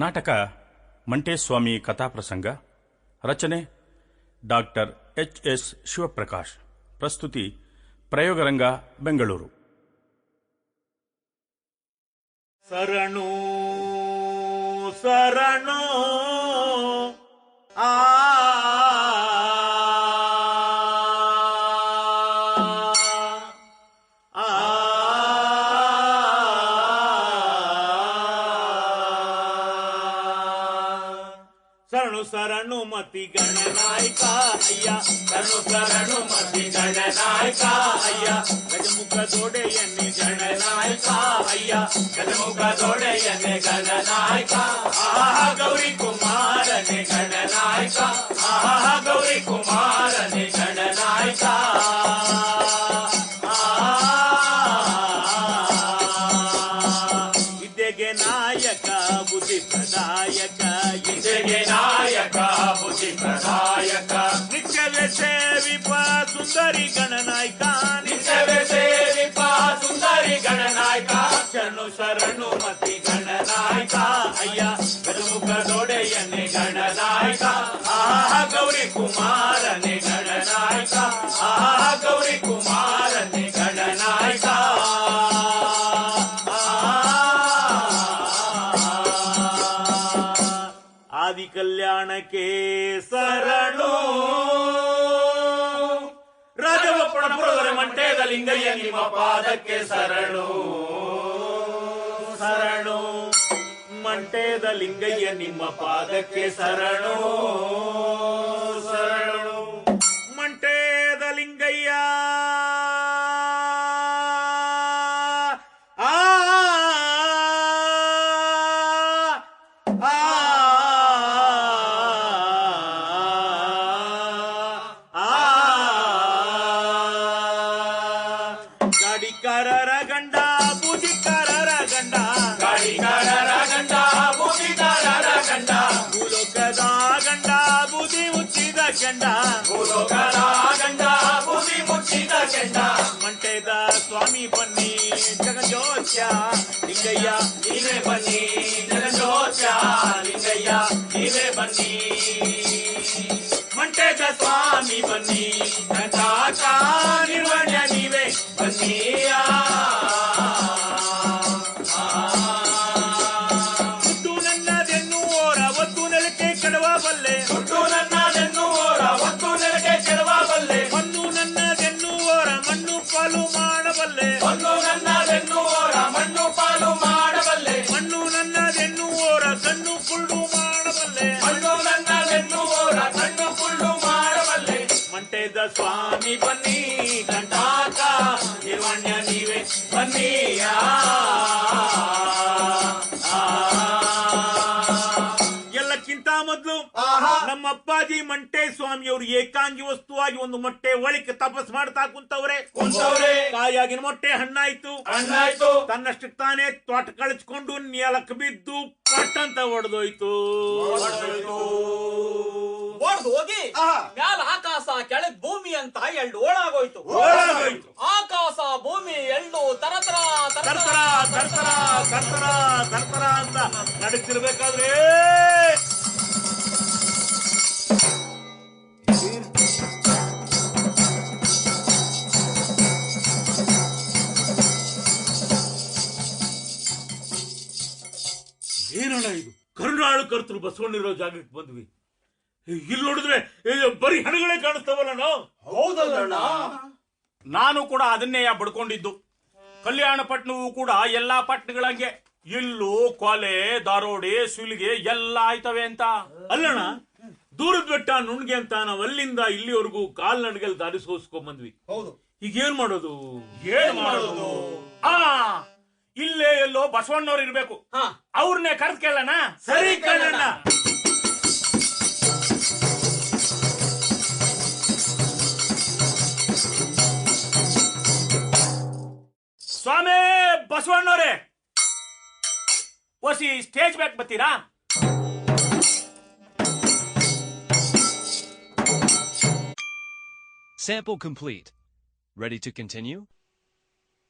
ನಾಟಕ ಮಂಟೇಸ್ವಾಮಿ ಕಥಾಪ್ರಸಂಗ. ರಚನೆ ಡಾಕ್ಟರ್ ಎಚ್.ಎಸ್. ಶಿವಪ್ರಕಾಶ್. ಪ್ರಸ್ತುತಿ ಪ್ರಯೋಗರಂಗ, ಬೆಂಗಳೂರು. ಶರಣು ಶರಣು ಆ ಶರಣು ಶರಣು ಮತಿ ಗಣನಾಯಕ ಅಯ್ಯ, ಶರಣು ಶರಣು ಮತಿ ಗಣನಾಯಕ ಅಯ್ಯ, ಗಜಮುಖ ದೊಡೆಯನ್ನೇ ಗಣನಾಯಕ ಅಯ್ಯ, ಗಜಮುಖ ದೊಡೆಯನ್ನೇ ಗಣನಾಯಕ. ಆಹಾ ಗೌರಿ ಕುಮಾರನೇ ಗಣನಾಯಕ, ಆಹಾ ಗೌರಿ ಕುಮಾರನೇ ಗಣನಾಯಕ. ವಿದ್ಯೆಗೆ ನಾಯಕ ಬುದ್ಧಿ ಪ್ರದಾಯಕ, ವಿದ್ಯೆಗೆ ನಾಯಕ ಬುದ್ಧಿ ಪ್ರದಾಯಕ. ನಿತ್ಯವೇ ಸೇವಿಪ ಸುಂದರಿ ಗಣನಾಯಕ, ನಿತ್ಯವೇ ಸೇವಿಪ ಸುಂದರಿ ಗಣನಾಯಕ. ಶರಣು ಶರಣು ಮತಿ ಗಣನಾಯಕ ಅಯ್ಯ, ಗಜಮುಖ ದೊಡೆಯನ್ನೇ ಗಣನಾಯಕ. ಆಹಾ ಗೌರಿ ಕುಮಾರನೇ ಗಣನಾಯಕ, ಆಹಾ ಗೌರಿ ಕುಮಾರನೇ ಗಣನಾಯಕ. ಆದಿ ಕಲ್ಯಾಣಕ್ಕೆ ಶರಣು, ರಾಜವಪ್ಪಣಪುರದೊರೆ ಮಂಟೇದ ಲಿಂಗಯ್ಯ ನಿಮ್ಮ ಪಾದಕ್ಕೆ ಶರಣು. ಶರಣು ಮಂಟೇದ ಲಿಂಗಯ್ಯ ನಿಮ್ಮ ಪಾದಕ್ಕೆ ಶರಣು. ಶರಣು ಮಂಟೇದ ಲಿಂಗಯ್ಯ. ಗಾಡಿಕಾರರ ಗಂಡ ಬೂದಿಕಾರರ ಗಂಡ, ಗಾಡಿಕಾರರ ಗಂಡ ಬೂದಿಕಾರರ ಗಂಡ, ಭೂಲೋಕದ ಗಂಡ ಬೂದಿ ಮುಚ್ಚಿದ ಗಂಡ, ಭೂಲೋಕದ ಗಂಡ ಬೂದಿ ಮುಚ್ಚಿದ ಗಂಡ. ಮಂಟೇದ ಸ್ವಾಮಿ ಬನ್ನಿ ಜಗಜೋತ್ಯ ಲಿಂಗಯ್ಯ ನೀವೇ ಬನ್ನಿ, ಜಗಜೋತ್ಯ ಲಿಂಗಯ್ಯ ನೀವೇ ಬನ್ನಿ. ಮಂಟೇದ ಸ್ವಾಮಿ ಬನ್ನಿ, ಕಂದಾಕ ನಿರ್ವಣ್ಯ ನೀವೇ ಬನ್ನಿಯ. ದುಡ್ಡು ನನ್ನದೆನ್ನುವೋರ ಒತ್ತು ನೆಲಕ್ಕೆ ಕೆಡವ ಬಲ್ಲೆ, ದುಡ್ಡು ನನ್ನದೆನ್ನುವೋರ ಒತ್ತು ನೆಲಕ್ಕೆ ಕೆಡವ ಬಲ್ಲೆ. ಮಣ್ಣು ನನ್ನದೆನ್ನುವೋರ ಮಣ್ಣು ಪಾಲು ಮಾಡಬಲ್ಲೆ, ಮಣ್ಣು ನನ್ನದೆನ್ನುವೋರ ಮಣ್ಣು ಪಾಲು ಮಾಡಬಲ್ಲೆ. ಮಣ್ಣು ನನ್ನದೆನ್ನುವೋರ ಕಣ್ಣು ಕುಳ್ಳು ಮಾಡಬಲ್ಲೆ, ಮಣ್ಣು ನನ್ನದೆನ್ನುವೋರ ಕಣ್ಣು ಕುಳ್ಳು ಮಾಡಬಲ್ಲೆ. ಮಂಟೇದ ಸ್ವಾಮಿ ಬನ್ನಿ, ಕಂಟಾಕ ನಿರ್ವಣ್ಯ ನೀವೇ ಬನ್ನಿಯ. ಎಲ್ಲಕ್ಕಿಂತ ಮೊದಲು ನಮ್ಮ ಅಪ್ಪಾಜಿ ಮಂಟೇ ಸ್ವಾಮಿಯವರು ಏಕಾಂಗಿ ವಸ್ತುವಾಗಿ ಒಂದು ಮೊಟ್ಟೆ ಒಳಿಕೆ ತಪಸ್ ಮಾಡ್ತಾ ಕುಂತವ್ರೆ. ಕಾಯಾಗಿನ ಮೊಟ್ಟೆ ಹಣ್ಣಾಯ್ತು, ಹಣ್ಣಾಯ್ತು. ತನ್ನಷ್ಟಕ್ಕೆ ತಾನೇ ತೋಟ ಕಳಿಸ್ಕೊಂಡು ನೆಲಕ್ ಬಿದ್ದು ಪಟ್ ಅಂತ ಒಡೆದೋಯ್ತು. ಒಡೆದು ಹೋಗಿ ಮ್ಯಾಲ ಆಕಾಶ ಕೆಳಗ್ ಭೂಮಿ ಅಂತ ಎಳ್ಳು ಓಳಾಗೋಯ್ತು. ಆಕಾಶ ಭೂಮಿ ಎಳ್ಳು ತರತರ ತರ್ತರ ತರ್ತರ ತರ್ತರ ತರ್ತರ ಅಂತ ನಡೀತಿರ್ಬೇಕಾದ್ರೆ ಏನಣ್ಣ ಇದು? ಕರುಣಾಳು ಕರ್ತರು ಬಸವಣ್ಣಿರೋ ಜಾಗಕ್ಕೆ ಬಂದ್ವಿ. ಇಲ್ಲಿ ನೋಡಿದ್ರೆ ಬರೀ ಹಣಗಳೇ ಕಾಣಿಸ್ತಾವಲ್ಲ. ನಾವು ಹೌದಲ್ಲ, ನಾನು ಕೂಡ ಅದನ್ನೇ ಬಡ್ಕೊಂಡಿದ್ದು. ಕಲ್ಯಾಣ ಪಟ್ಟಣವೂ ಕೂಡ ಎಲ್ಲಾ ಪಟ್ಟಣಗಳಂಗೆ ಇಲ್ಲೂ ಕೊಲೆ, ದಾರೋಡೆ, ಸುಲಿಗೆ ಎಲ್ಲ ಆಯ್ತವೆ ಅಂತ. ಅಲ್ಲಣ್ಣ, ದೂರದ ಬೆಟ್ಟ ನುಣ್ಗೆ ಅಂತ ನಾವು ಅಲ್ಲಿಂದ ಇಲ್ಲಿವರೆಗೂ ಕಾಲ್ನಡಿಗೆಲ್ ದಾರಿಸ್ಕೋಸ್ಕೊಂಡ್ ಬಂದ್ವಿ. ಈಗ ಏನ್ ಮಾಡೋದು? ಏನ್ ಮಾಡೋದು? ಇಲ್ಲೇ ಎಲ್ಲೋ ಬಸವಣ್ಣವ್ರು ಇರ್ಬೇಕು, ಅವ್ರನ್ನೇ ಕರೆದು ಕೇಳೋಣ. ಸರಿ ಕಣ್ಣಣ್ಣ. ಸ್ವಾಮಿ ಬಸವಣ್ಣವ್ರೆ, ಓಸಿ ಸ್ಟೇಜ್ ಬ್ಯಾಕ್ ಬರ್ತೀರಾ? Sample complete. Ready to continue?